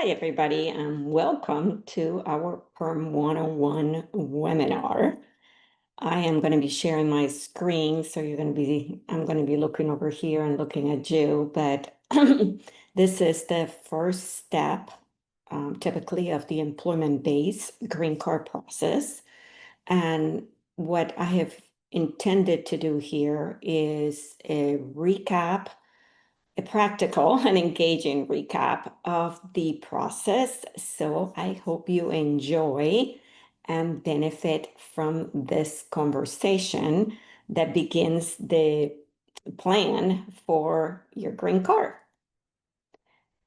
Hi, everybody, and welcome to our PERM 101 webinar. I am going to be sharing my screen, so I'm going to be looking over here and looking at you, but this is the first step, typically, of the employment-based green card process. And what I have intended to do here is a recap, a practical and engaging recap of the process. So I hope you enjoy and benefit from this conversation that begins the plan for your green card.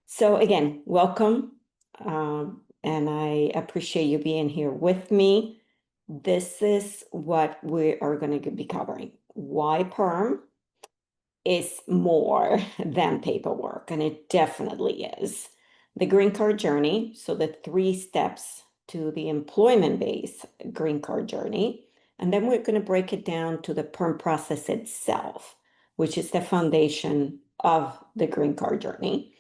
So again, welcome. And I appreciate you being here with me. This is what we are going to be covering. Why PERM is more than paperwork, and it definitely is. The green card journey, so the 3 steps to the employment-based green card journey, and then we're going to break it down to the PERM process itself, which is the foundation of the green card journey.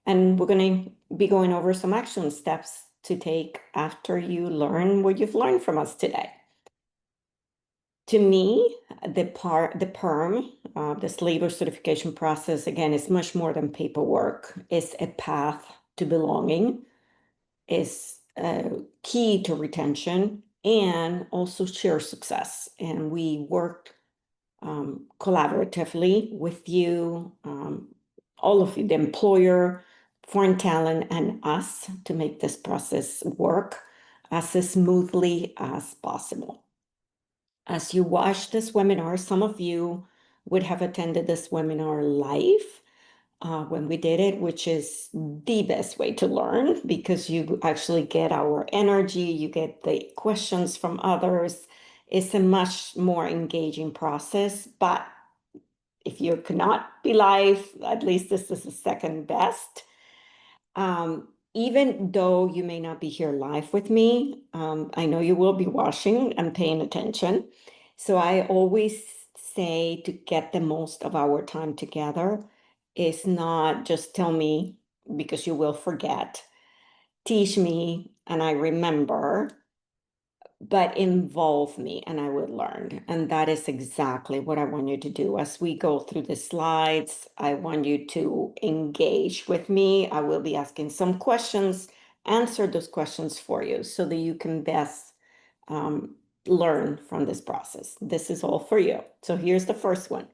And we're going to be going over some action steps to take after you learn what you've learned from us today. To me, the PERM, this labor certification process, again, is much more than paperwork. It's a path to belonging, is key to retention, and also share success. And we work collaboratively with you, all of you, the employer, foreign talent, and us to make this process work as smoothly as possible. As you watch this webinar, some of you would have attended this webinar live when we did it, which is the best way to learn because you actually get our energy, you get the questions from others. It's a much more engaging process, but if you cannot be live, at least this is the second best. Even though you may not be here live with me, I know you will be watching and paying attention. So I always say to get the most of our time together is not just tell me because you will forget, teach me and I remember, but involve me and I will learn. And that is exactly what I want you to do. As we go through the slides, I want you to engage with me. I will be asking some questions, answer those questions for you so that you can best learn from this process. This is all for you. So here's the first one.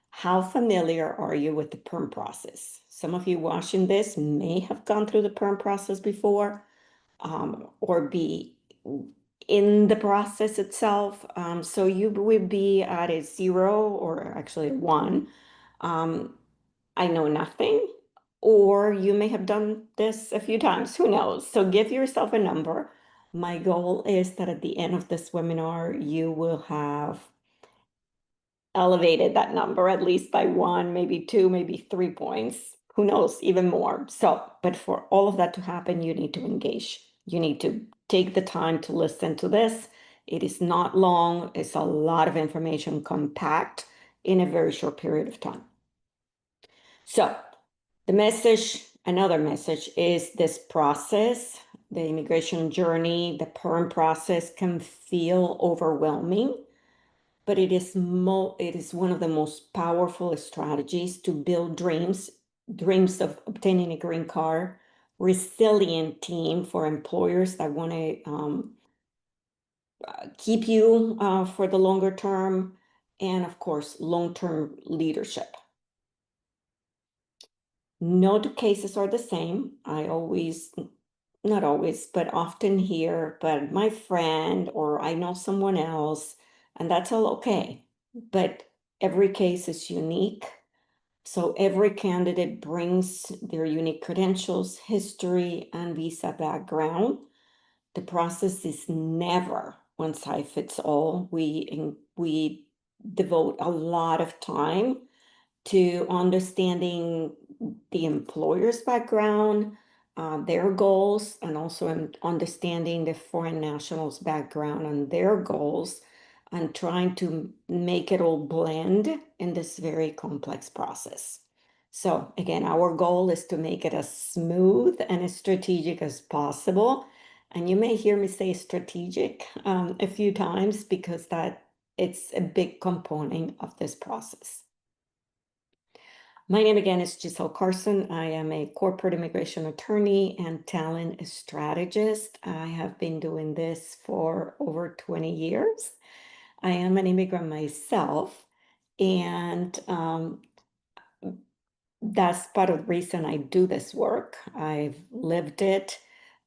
How familiar are you with the PERM process? Some of you watching this may have gone through the PERM process before or be in the process itself. So you would be at a 0 or actually a 1. I know nothing. Or you may have done this a few times, who knows? So give yourself a number. My goal is that at the end of this webinar, you will have elevated that number at least by 1, maybe 2, maybe 3 points. Who knows, even more. So, but for all of that to happen, you need to engage. You need to take the time to listen to this. It is not long. It's a lot of information compact in a very short period of time. So the message, another message is this process, the immigration journey, the PERM process can feel overwhelming, but it is one of the most powerful strategies to build dreams of obtaining a green card, resilient team for employers that want to keep you for the longer term, and of course, long-term leadership. No two cases are the same. I always, not always, but often hear, but my friend or I know someone else, and that's all okay. But every case is unique. So every candidate brings their unique credentials, history, and visa background. The process is never one size fits all. We devote a lot of time to understanding the employer's background, their goals, and also in understanding the foreign nationals' background and their goals, and trying to make it all blend in this very complex process. So again, our goal is to make it as smooth and as strategic as possible. And you may hear me say strategic a few times because it's a big component of this process. My name again is Giselle Carson. I am a corporate immigration attorney and talent strategist. I have been doing this for over 20 years. I am an immigrant myself, and that's part of the reason I do this work. I've lived it,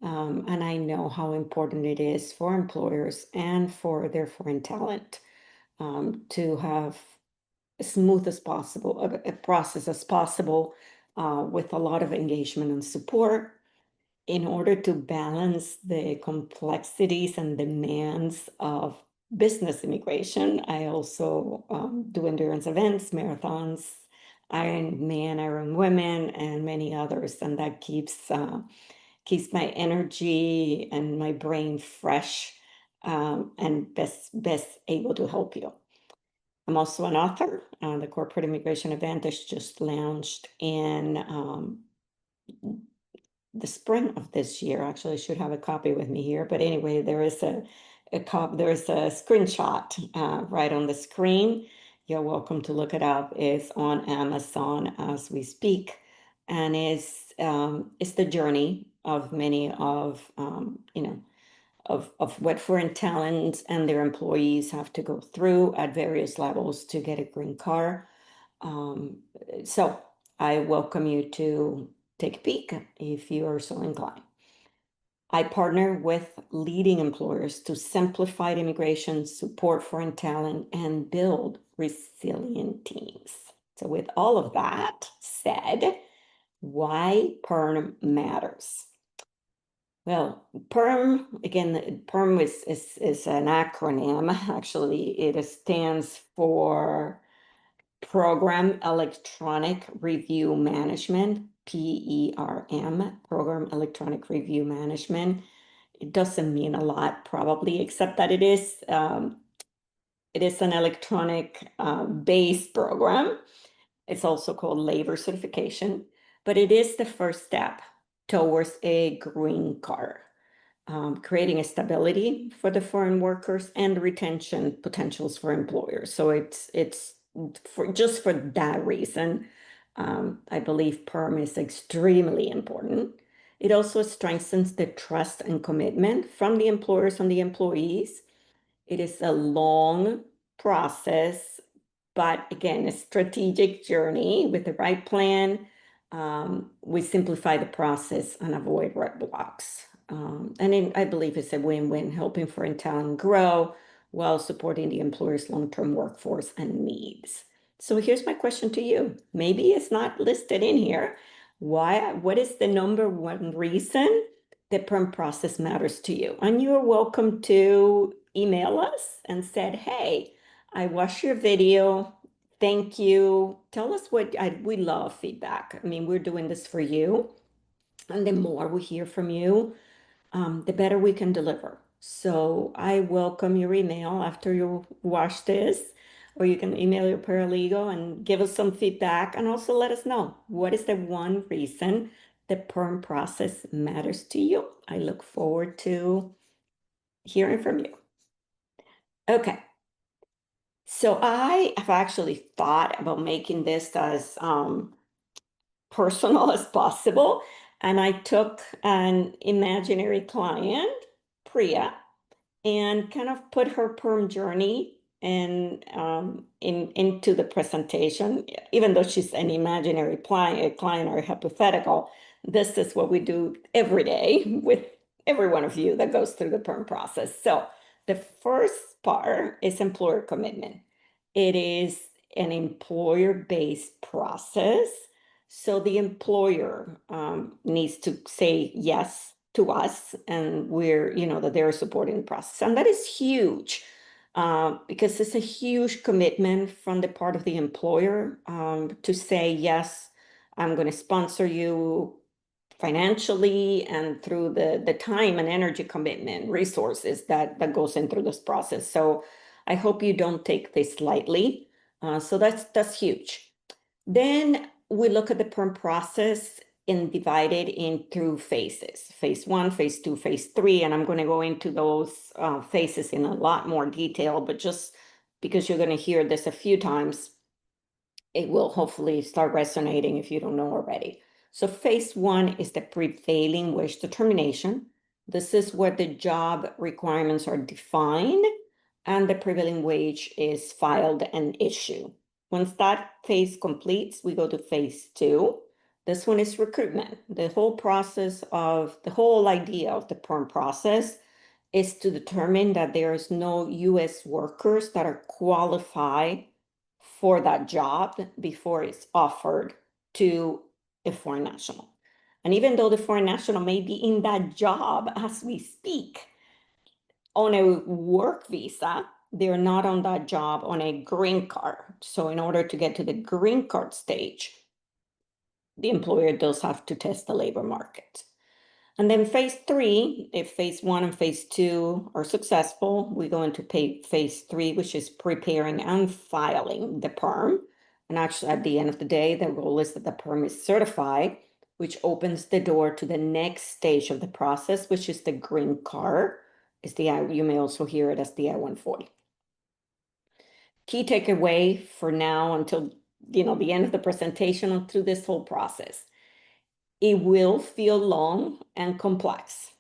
and I know how important it is for employers and for their foreign talent to have as smooth as possible, a process as possible, with a lot of engagement and support in order to balance the complexities and demands of business immigration. I also do endurance events, marathons, Ironman, Iron Women, and many others, and that keeps my energy and my brain fresh, and best able to help you. I'm also an author. The Corporate Immigration Advantage just launched in the spring of this year. Actually, I should have a copy with me here. But anyway, there's a screenshot right on the screen. You're welcome to look it up. It's on Amazon as we speak, and it's the journey of many of what foreign talents and their employees have to go through at various levels to get a green card. Um, so I welcome you to take a peek if you are so inclined. I partner with leading employers to simplify immigration, support foreign talent, and build resilient teams. So, with all of that said, why PERM matters? Well, PERM, again, PERM is an acronym. Actually, it stands for Program Electronic Review Management, PERM, Program Electronic Review Management. It doesn't mean a lot, probably, except that it is an electronic based program. It's also called labor certification, but it is the first step towards a green card, creating a stability for the foreign workers and retention potentials for employers. So it's for just for that reason, I believe PERM is extremely important. It also strengthens the trust and commitment from the employers and the employees. It is a long process, but again, a strategic journey with the right plan. We simplify the process and avoid roadblocks. I believe it's a win-win, helping foreign talent grow while supporting the employer's long-term workforce and needs. So here's my question to you. Maybe it's not listed in here. What is the number one reason the PERM process matters to you? And you're welcome to email us and said, hey, I watched your video. Thank you. Tell us we love feedback. I mean, we're doing this for you. And the more we hear from you, the better we can deliver. So I welcome your email after you watch this, or you can email your paralegal and give us some feedback and also let us know what is the one reason the PERM process matters to you. I look forward to hearing from you. Okay. So I have actually thought about making this as personal as possible. And I took an imaginary client, Priya, and kind of put her perm journey into the presentation. Even though she's an imaginary client or hypothetical, this is what we do every day with every one of you that goes through the perm process. So the first part is employer commitment. It is an employer-based process. So the employer needs to say yes to us, and that they're supporting the process. And that is huge because it's a huge commitment from the part of the employer to say, yes, I'm going to sponsor you financially and through the time and energy commitment, resources that goes in through this process. So I hope you don't take this lightly. So that's huge. Then we look at the perm process and divide it into phases, phase one, phase two, phase three, and I'm going to go into those phases in a lot more detail, but just because you're going to hear this a few times, it will hopefully start resonating if you don't know already. So phase one is the prevailing wage determination. This is where the job requirements are defined and the prevailing wage is filed and issued. Once that phase completes, we go to phase two. This one is recruitment. The whole process of the whole idea of the PERM process is to determine that there is no US workers that are qualified for that job before it's offered to a foreign national. And even though the foreign national may be in that job as we speak on a work visa, they're not on that job on a green card. So in order to get to the green card stage, the employer does have to test the labor market. And then phase three, if phase one and phase two are successful, we go into phase three, which is preparing and filing the PERM. And actually, at the end of the day, the goal is that the PERM is certified, which opens the door to the next stage of the process, which is the green card. You may also hear it as the I-140. Key takeaway for now until the end of the presentation through this whole process. It will feel long and complex,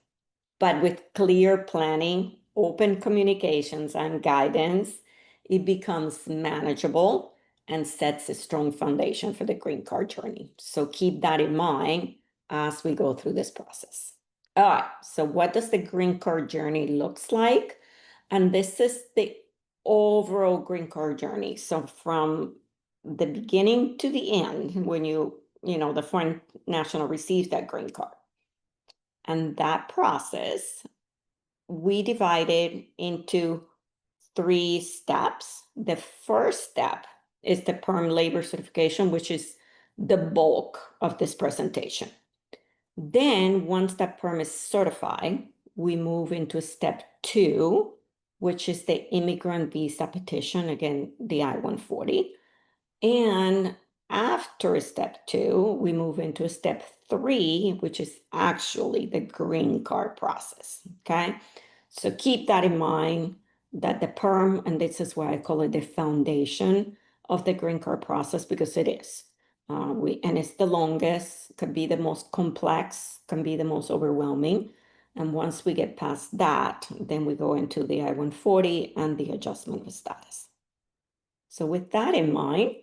but with clear planning, open communications, and guidance, it becomes manageable and sets a strong foundation for the green card journey. So keep that in mind as we go through this process. All right, so what does the green card journey looks like? And this is the overall green card journey. So from the beginning to the end, when the foreign national receives that green card. And that process, we divided into 3 steps. The first step is the PERM labor certification, which is the bulk of this presentation. Then once that PERM is certified, we move into step 2, which is the immigrant visa petition, again, the I-140. And after step 2, we move into step 3, which is actually the green card process, okay? So keep that in mind, that the PERM, and this is why I call it the foundation of the green card process, because it is. And it's the longest, could be the most complex, can be the most overwhelming. And once we get past that, then we go into the I-140 and the adjustment of status. So with that in mind,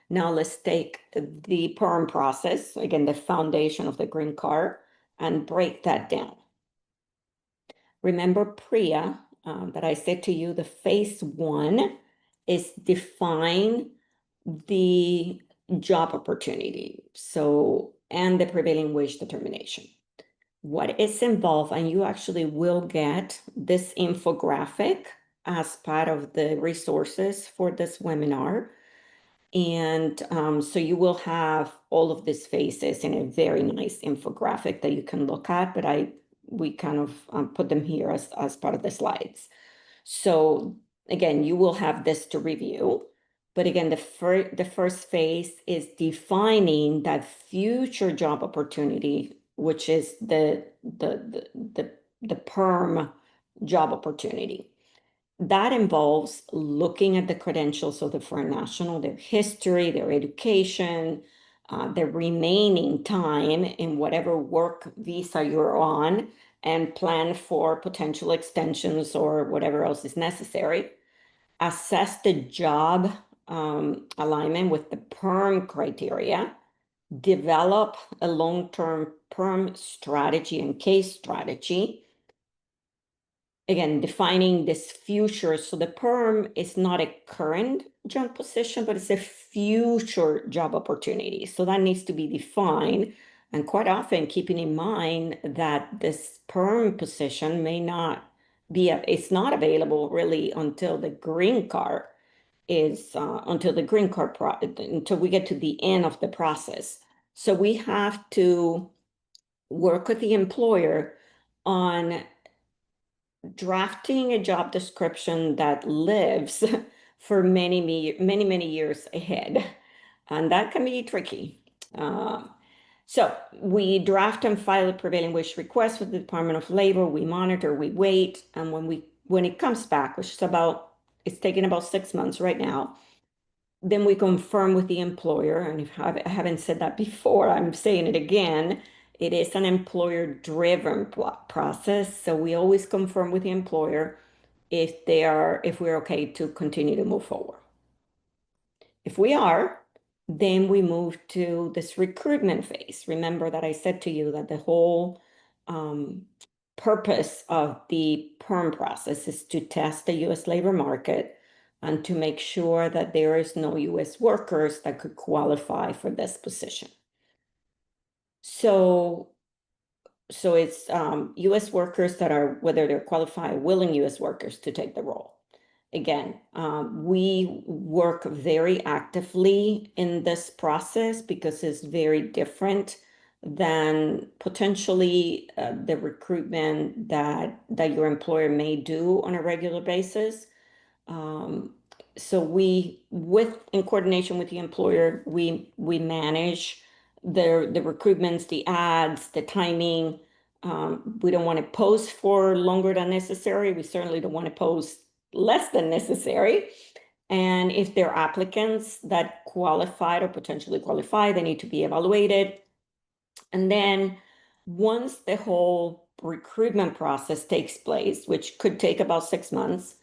now let's take the PERM process, again, the foundation of the green card, and break that down. Remember Priya, that I said to you, the phase 1 is define the job opportunity, and the prevailing wage determination. What is involved, and you actually will get this infographic as part of the resources for this webinar. And so you will have all of these phases in a very nice infographic that you can look at, but we kind of put them here as part of the slides. So again, you will have this to review. But again, the first phase is defining that future job opportunity, which is the PERM job opportunity. That involves looking at the credentials of the foreign national, their history, their education, their remaining time in whatever work visa you're on, and plan for potential extensions or whatever else is necessary. Assess the job alignment with the PERM criteria. Develop a long-term PERM strategy and case strategy. Again, defining this future. So the PERM is not a current job position, but it's a future job opportunity. So that needs to be defined. And quite often keeping in mind that this PERM position may not be, it's not available really until the green card until we get to the end of the process. So we have to work with the employer on drafting a job description that lives for many years ahead. And that can be tricky. Um, so we draft and file a prevailing wage request with the Department of Labor. We monitor, we wait, and when it comes back, which is it's taking about 6 months right now, then we confirm with the employer. And if I haven't said that before, I'm saying it again. It is an employer-driven process. So we always confirm with the employer if we're okay to continue to move forward. If we are, then we move to this recruitment phase. Remember that I said to you that the whole purpose of the PERM process is to test the US labor market and to make sure that there is no US workers that could qualify for this position. So it's US workers that are, whether they're qualified, willing US workers to take the role. Again, we work very actively in this process because it's very different than potentially the recruitment that your employer may do on a regular basis. So in coordination with the employer, we manage the recruitments, the ads, the timing. We don't want to post for longer than necessary. We certainly don't want to post less than necessary. And if there are applicants that qualified or potentially qualify, they need to be evaluated. And then once the whole recruitment process takes place, which could take about 6 months,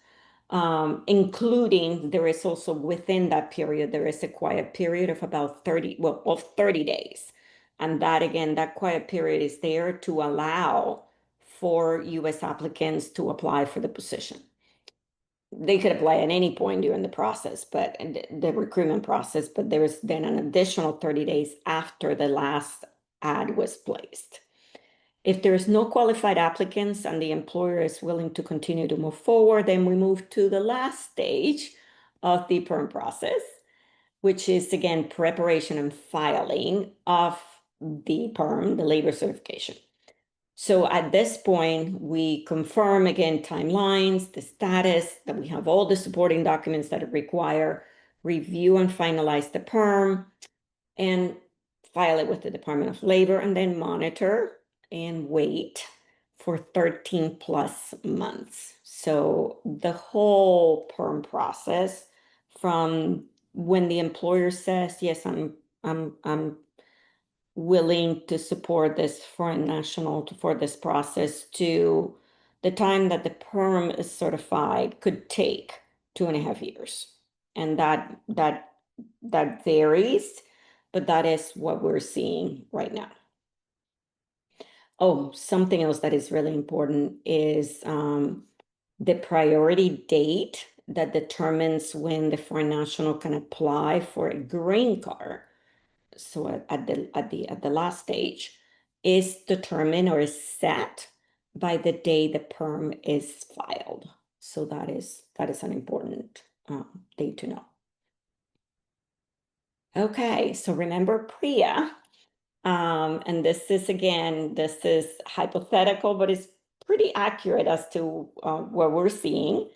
including there is also within that period, there is a quiet period of about 30 days. And that again, that quiet period is there to allow for US applicants to apply for the position. They could apply at any point during the process, but the recruitment process, but there is then an additional 30 days after the last ad was placed. If there's no qualified applicants and the employer is willing to continue to move forward, then we move to the last stage of the PERM process, which is again preparation and filing of the PERM, the labor certification. So at this point, we confirm again timelines, the status, that we have all the supporting documents that it require, review and finalize the PERM, and file it with the Department of Labor, and then monitor and wait for 13 plus months. So the whole PERM process from when the employer says, yes, I'm willing to support this foreign national for this process, to the time that the PERM is certified could take 2.5 years. And that varies, but that is what we're seeing right now. Oh, something else that is really important is the priority date that determines when the foreign national can apply for a green card. So at the last stage is determined or is set by the day the PERM is filed. So that is an important date to know. Okay, so remember PRIA. And this is hypothetical, but it's pretty accurate as to what we're seeing.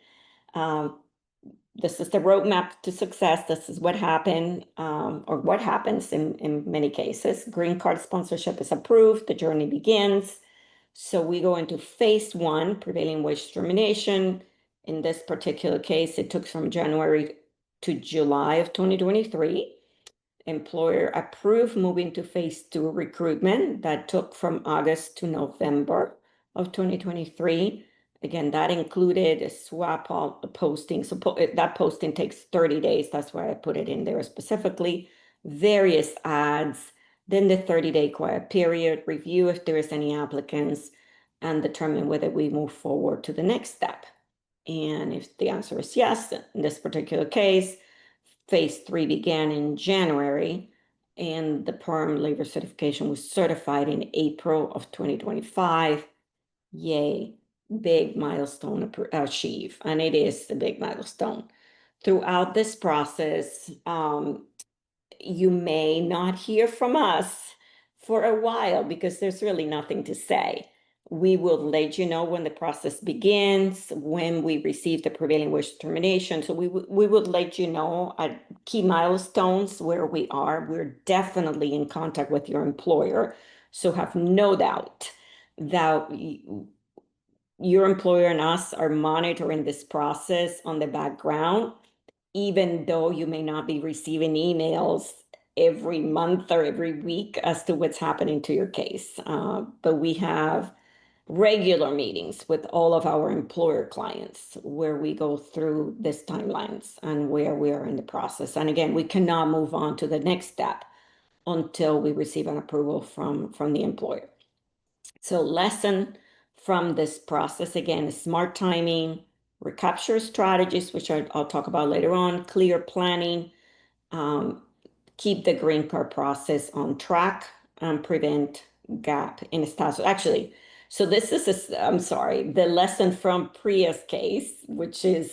This is the roadmap to success. This is what happened, or what happens in many cases. Green card sponsorship is approved, the journey begins. So we go into phase 1, prevailing wage determination. In this particular case, it took from January to July of 2023. Employer approved moving to phase 2 recruitment. That took from August to November of 2023. Again, that included a swap posting. So that posting takes 30 days. That's why I put it in there specifically. Various ads, then the 30-day quiet period, review if there is any applicants, and determine whether we move forward to the next step. And if the answer is yes, in this particular case, phase 3 began in January, and the PERM labor certification was certified in April of 2025. Yay, big milestone achieved, and it is a big milestone. Throughout this process, you may not hear from us for a while because there's really nothing to say. We will let you know when the process begins, when we receive the prevailing wage determination. So we would let you know at key milestones where we are. We're definitely in contact with your employer. So have no doubt that your employer and us are monitoring this process on the background, even though you may not be receiving emails every month or every week as to what's happening to your case. But we have regular meetings with all of our employer clients where we go through these timelines and where we are in the process. And again, we cannot move on to the next step until we receive an approval from the employer. So lesson from this process, again, smart timing, recapture strategies, which I'll talk about later on, clear planning, um, keep the green card process on track and prevent gap in status. Actually, so this is, I'm sorry, the lesson from Priya's case, which is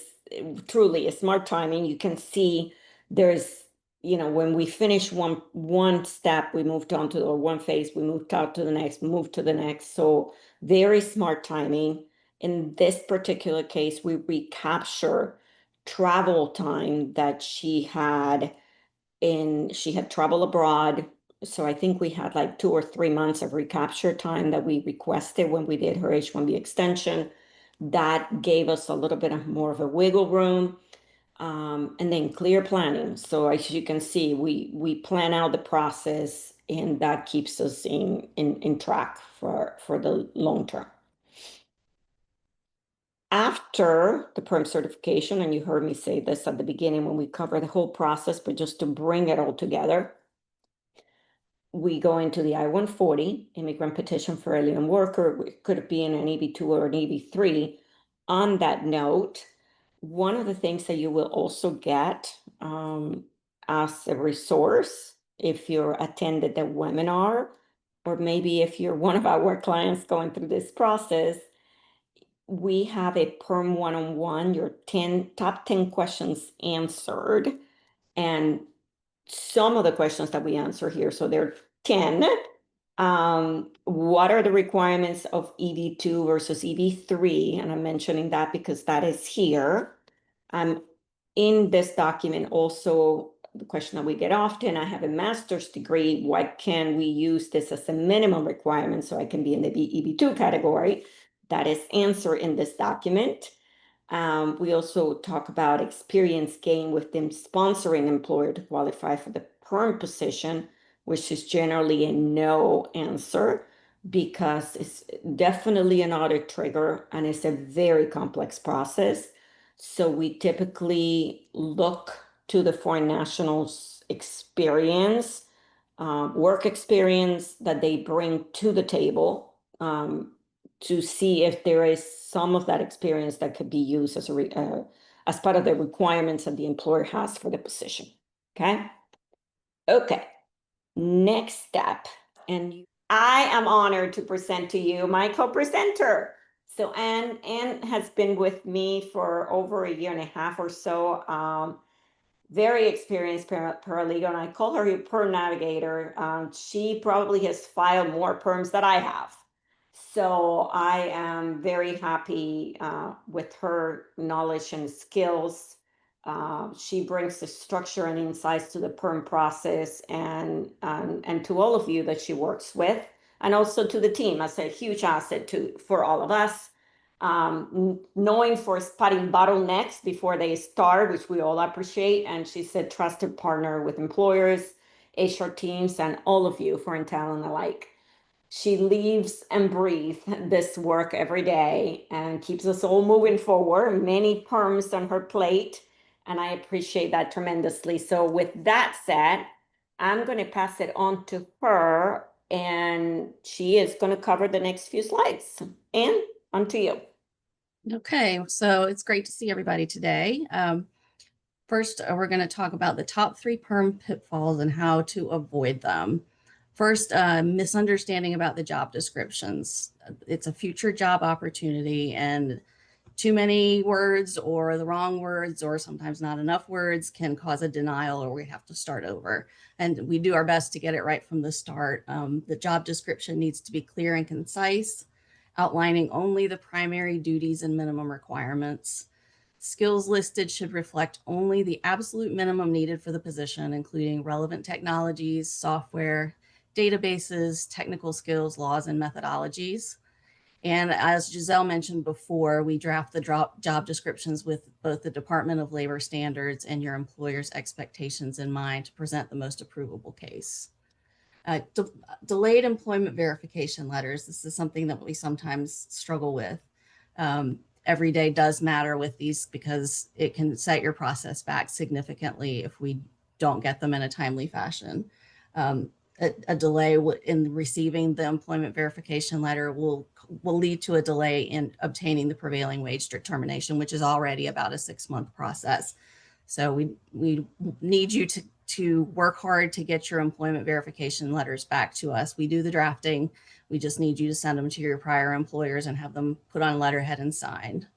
truly a smart timing. You can see there's, when we finish one step, we moved on to, or one phase, we moved out to the next, moved to the next. So very smart timing. In this particular case, we recapture travel time that she had traveled abroad. So I think we had like 2 or 3 months of recapture time that we requested when we did her H-1B extension. That gave us a little bit of more of a wiggle room. And then clear planning. So as you can see, we plan out the process, and that keeps us in track for the long term. After the PERM certification, and you heard me say this at the beginning when we cover the whole process, but just to bring it all together, we go into the I-140, immigrant petition for alien worker. It could be in an EB2 or an EB3. On that note, one of the things that you will also get as a resource, if you're attended the webinar, or maybe if you're one of our clients going through this process, we have a PERM one-on-one, your top 10 questions answered. And some of the questions that we answer here, so there are 10. What are the requirements of EB2 versus EB3? And I'm mentioning that because that is here. In this document, also the question that we get often, I have a master's degree. What can we use this as a minimum requirement so I can be in the EB2 category? That is answered in this document. We also talk about experience gain with them sponsoring employer to qualify for the PERM position, which is generally a no answer because it's definitely an audit trigger and it's a very complex process. So we typically look to the foreign nationals' experience, work experience that they bring to the table, to see if there is some of that experience that could be used as part of the requirements that the employer has for the position. Okay. Okay. Next step. And I am honored to present to you my co-presenter. So Anne has been with me for over a year and a half or so. Very experienced paralegal, and I call her your PERM navigator. She probably has filed more PERMs than I have. So I am very happy with her knowledge and skills. She brings the structure and insights to the PERM process and to all of you that she works with, and also to the team as a huge asset for all of us. Knowing for spotting bottlenecks before they start, which we all appreciate. And she's a trusted partner with employers, HR teams, and all of you for talent alike. She lives and breathes this work every day and keeps us all moving forward. Many PERMs on her plate, and I appreciate that tremendously. So with that said, I'm going to pass it on to her, and she is going to cover the next few slides. And on to you. Okay, so it's great to see everybody today. First, we're going to talk about the top 3 PERM pitfalls and how to avoid them. First, misunderstanding about the job descriptions. It's a future job opportunity, and too many words or the wrong words or sometimes not enough words can cause a denial, or we have to start over. And we do our best to get it right from the start. The job description needs to be clear and concise. outlining only the primary duties and minimum requirements. Skills listed should reflect only the absolute minimum needed for the position, including relevant technologies, software, databases, technical skills, laws, and methodologies. And as Giselle mentioned before, we draft the job descriptions with both the Department of Labor standards and your employer's expectations in mind to present the most approvable case. Delayed employment verification letters. This is something that we sometimes struggle with. Every day does matter with these because it can set your process back significantly if we don't get them in a timely fashion. A delay in receiving the employment verification letter will lead to a delay in obtaining the prevailing wage determination, which is already about a 6-month process. So we need you to work hard to get your employment verification letters back to us. We do the drafting. We just need you to send them to your prior employers and have them put on letterhead and signed.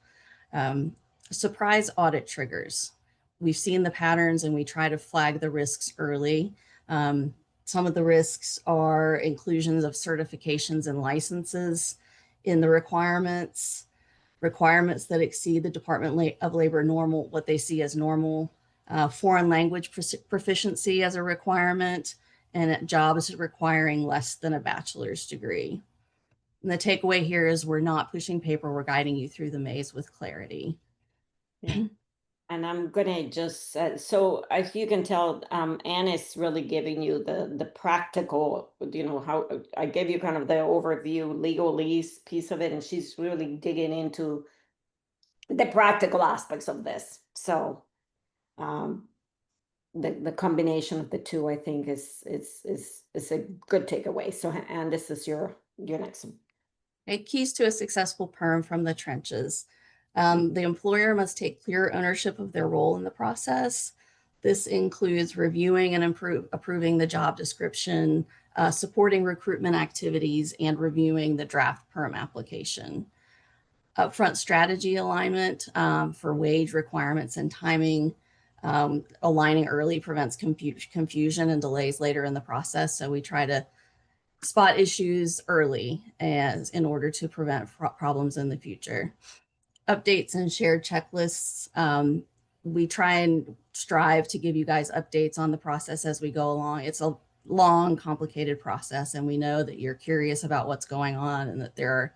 Surprise audit triggers. We've seen the patterns and we try to flag the risks early. Some of the risks are inclusions of certifications and licenses in the requirements that exceed the Department of Labor normal, what they see as normal, foreign language proficiency as a requirement, and jobs requiring less than a bachelor's degree. And the takeaway here is we're not pushing paper, we're guiding you through the maze with clarity. Yeah. And I'm gonna just, so as you can tell, Anne is really giving you the practical, how I gave you kind of the overview, legalese piece of it, and she's really digging into the practical aspects of this. So the combination of the two, I think, is a good takeaway. So, and this is your next one. Okay, keys to a successful PERM from the trenches. The employer must take clear ownership of their role in the process. This includes reviewing and approving the job description, supporting recruitment activities, and reviewing the draft PERM application. Upfront strategy alignment for wage requirements and timing. Aligning early prevents confusion and delays later in the process. So we try to spot issues early in order to prevent problems in the future. Updates and shared checklists. We try and strive to give you guys updates on the process as we go along. It's a long, complicated process, and we know that you're curious about what's going on and that there are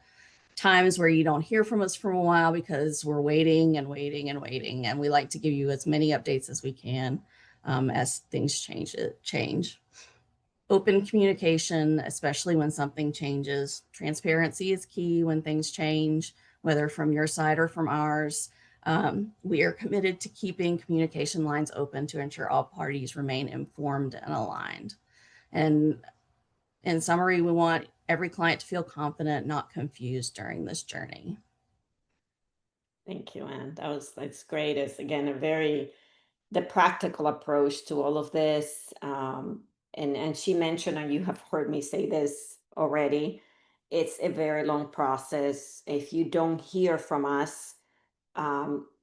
times where you don't hear from us for a while because we're waiting and waiting and waiting, and we like to give you as many updates as we can as things change. Open communication, especially when something changes. Transparency is key when things change, whether from your side or from ours. We are committed to keeping communication lines open to ensure all parties remain informed and aligned. And in summary, we want every client to feel confident, not confused during this journey. Thank you, Anne. That's great. It's again the practical approach to all of this. And she mentioned, and you have heard me say this already, it's a very long process. If you don't hear from us,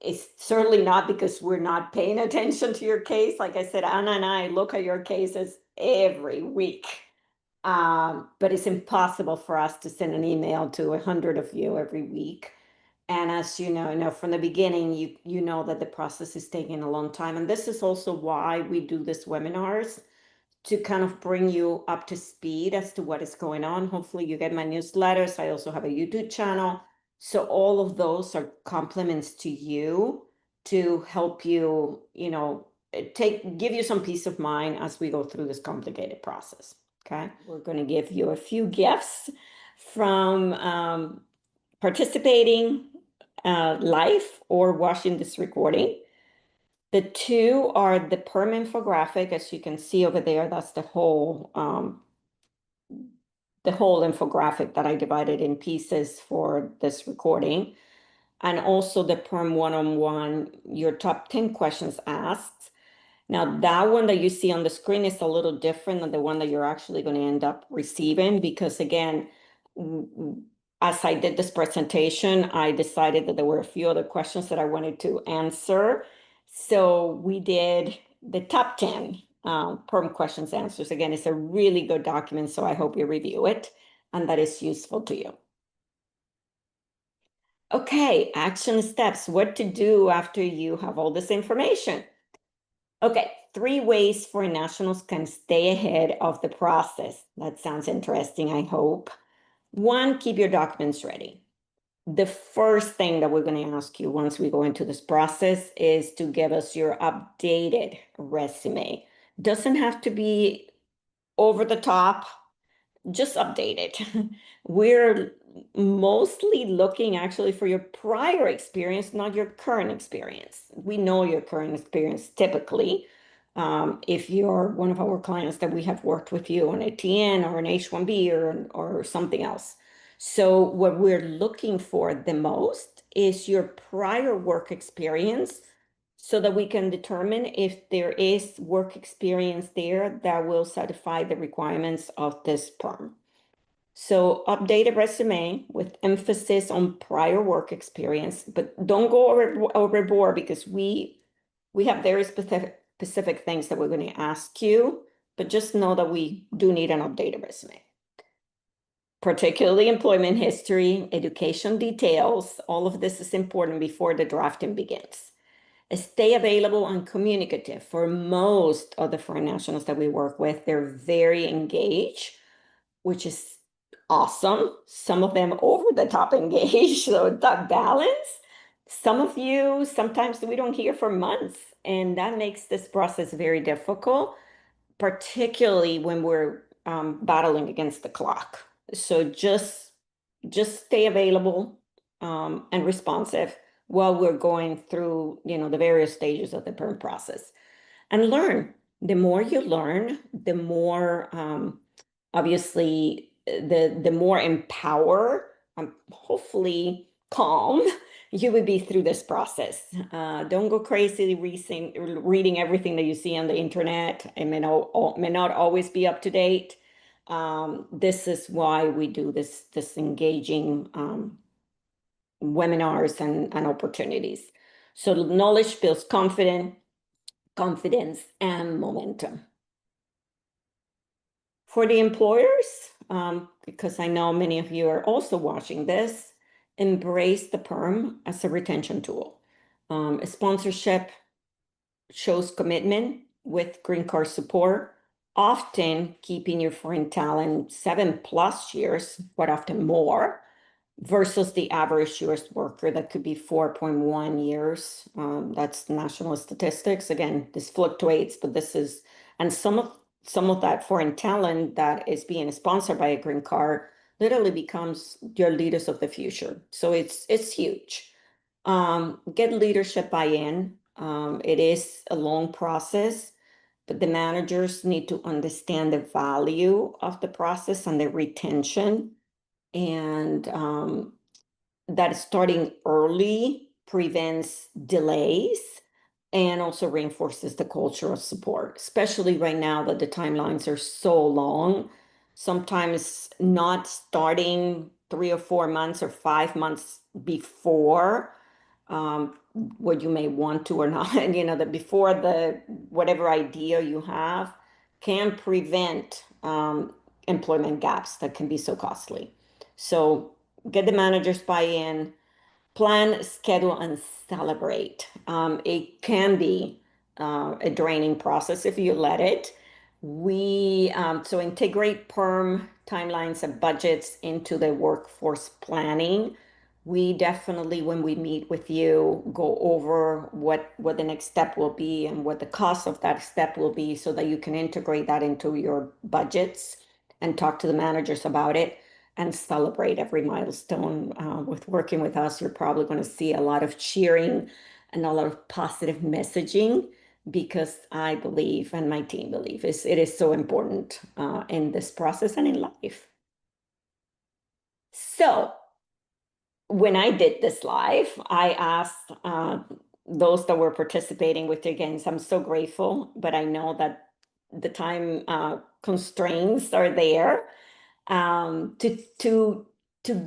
it's certainly not because we're not paying attention to your case. Like I said, Anna and I look at your cases every week. But it's impossible for us to send an email to 100 of you every week. And as you know from the beginning, you know that the process is taking a long time. And this is also why we do these webinars, to kind of bring you up to speed as to what is going on. Hopefully you get my newsletters. I also have a YouTube channel. So all of those are compliments to you to help you, give you some peace of mind as we go through this complicated process. Okay. We're going to give you a few gifts from participating live or watching this recording. The two are the PERM infographic, as you can see over there. That's the whole infographic that I divided in pieces for this recording. And also the PERM one-on-one, your top 10 questions asked. Now that one that you see on the screen is a little different than the one that you're actually going to end up receiving, because again, as I did this presentation, I decided that there were a few other questions that I wanted to answer. So we did the top 10 PERM questions answers. Again, it's a really good document, so I hope you review it and that is useful to you. Okay, action steps, what to do after you have all this information. Okay, 3 ways for nationals can stay ahead of the process. That sounds interesting, I hope. One, keep your documents ready. The first thing that we're going to ask you once we go into this process is to give us your updated resume. Doesn't have to be over the top, just update it. We're mostly looking actually for your prior experience, not your current experience. We know your current experience typically. If you're one of our clients that we have worked with you on a TN or an H-1B or something else. So what we're looking for the most is your prior work experience so that we can determine if there is work experience there that will satisfy the requirements of this PERM. So update a resume with emphasis on prior work experience, but don't go overboard because we have very specific things that we're going to ask you, but just know that we do need an updated resume. Particularly employment history, education details, all of this is important before the drafting begins. Stay available and communicative. For most of the foreign nationals that we work with, they're very engaged, which is awesome. Some of them over the top engaged, so that balance. Some of you, sometimes we don't hear for months, and that makes this process very difficult, particularly when we're battling against the clock. So just stay available and responsive while we're going through, the various stages of the PERM process. And learn. The more you learn, the more obviously the more empowered, hopefully calm you would be through this process. Don't go crazy reading everything that you see on the internet. It may not always be up to date. This is why we do this engaging webinars and opportunities. So knowledge builds confidence and momentum. For the employers, because I know many of you are also watching this, embrace the PERM as a retention tool. A sponsorship shows commitment with green card support, often keeping your foreign talent 7+ years, but often more, versus the average US worker that could be 4.1 years. That's national statistics. Again, this fluctuates, but and some of that foreign talent that is being sponsored by a green card literally becomes your leaders of the future. So it's huge. Get leadership buy-in. It is a long process, but the managers need to understand the value of the process and the retention, and that starting early prevents delays and also reinforces the culture of support, especially right now that the timelines are so long. Sometimes not starting 3 or 4 months or 5 months before what you may want to or not, that before the whatever idea you have can prevent employment gaps that can be so costly. So get the managers buy-in, plan, schedule, and celebrate. It can be a draining process if you let it. So integrate PERM timelines and budgets into the workforce planning. We definitely, when we meet with you, go over what the next step will be and what the cost of that step will be so that you can integrate that into your budgets and talk to the managers about it and celebrate every milestone. With working with us, you're probably going to see a lot of cheering and a lot of positive messaging because I believe, and my team believe, it is so important in this process and in life. So when I did this live, I asked those that were participating with the games, I'm so grateful, but I know that the time constraints are there to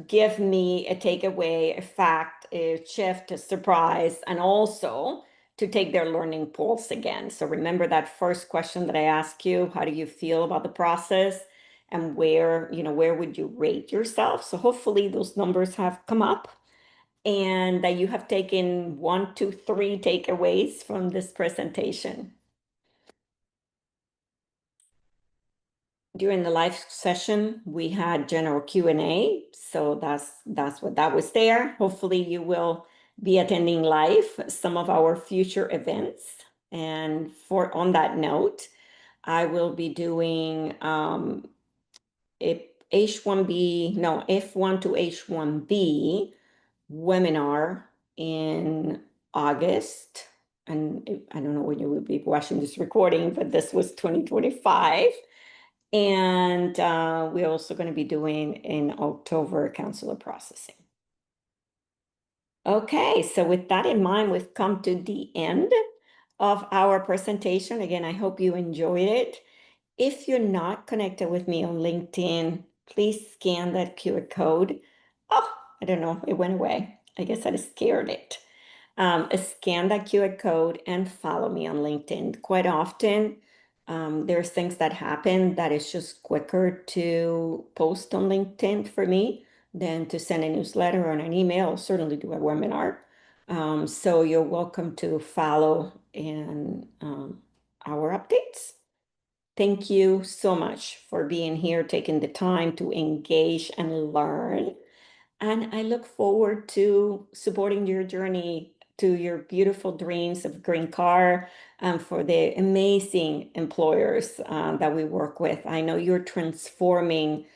give me a takeaway, a fact, a shift, a surprise, and also to take their learning pulse again. So remember that first question that I asked you, how do you feel about the process? And where would you rate yourself? So hopefully those numbers have come up. and that you have taken 1, 2, 3 takeaways from this presentation. During the live session, we had general Q&A, so that's what that was there. Hopefully you will be attending live some of our future events. And on that note, I will be doing H1B, no, F1 to H1B webinar in August. And I don't know when you will be watching this recording, but this was 2025. And we're also going to be doing in October counselor processing. Okay, so with that in mind, we've come to the end of our presentation. Again, I hope you enjoyed it. If you're not connected with me on LinkedIn, please scan that QR code. Oh, I don't know, it went away. I guess I scared it. Scan that QR code and follow me on LinkedIn. Quite often, there's things that happen that it's just quicker to post on LinkedIn for me than to send a newsletter or an email, certainly do a webinar. So you're welcome to follow in our updates. Thank you so much for being here, taking the time to engage and learn. And I look forward to supporting your journey to your beautiful dreams of green car, for the amazing employers that we work with. I know you're transforming,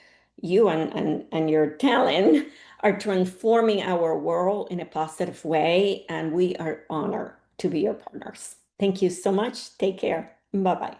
you and your talent are transforming our world in a positive way, and we are honored to be your partners. Thank you so much. Take care. Bye-bye.